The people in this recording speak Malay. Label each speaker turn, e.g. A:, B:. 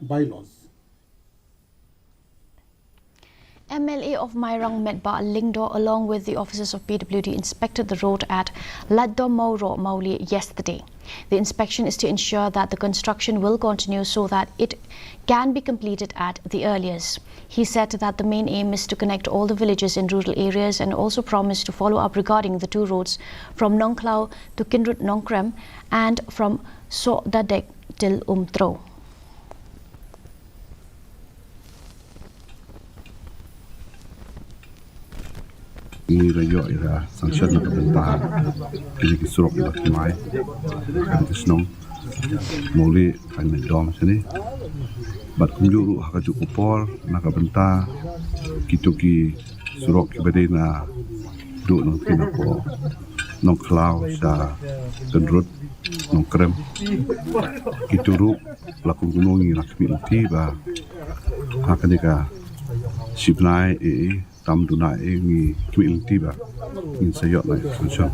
A: bylaws.
B: MLA of Mairang Medba Lingdo along with the officers of PWD inspected the road at Laitdom Mawroh, Mawlieh yesterday. The inspection is to ensure that the construction will continue so that it can be completed at the earliest. He said that the main aim is to connect all the villages in rural areas and also promised to follow up regarding the two roads from Nongklau to Kinrut Nongkrem and from So Dadek till Umtro.
C: Ini rayo ira sanction na kabenta kini kisurok na kimai kisnong Mawlieh kan Laitdom sini bat kunjuru hakaju kupor na kabenta kituki surok kibade na du nang kinako Nongklau sa Kinrut Nongkrem kituru lakung gunungi lakmi uti ba hakanika sibnai tam dunai ngi kwil tiba in sayot lai sanction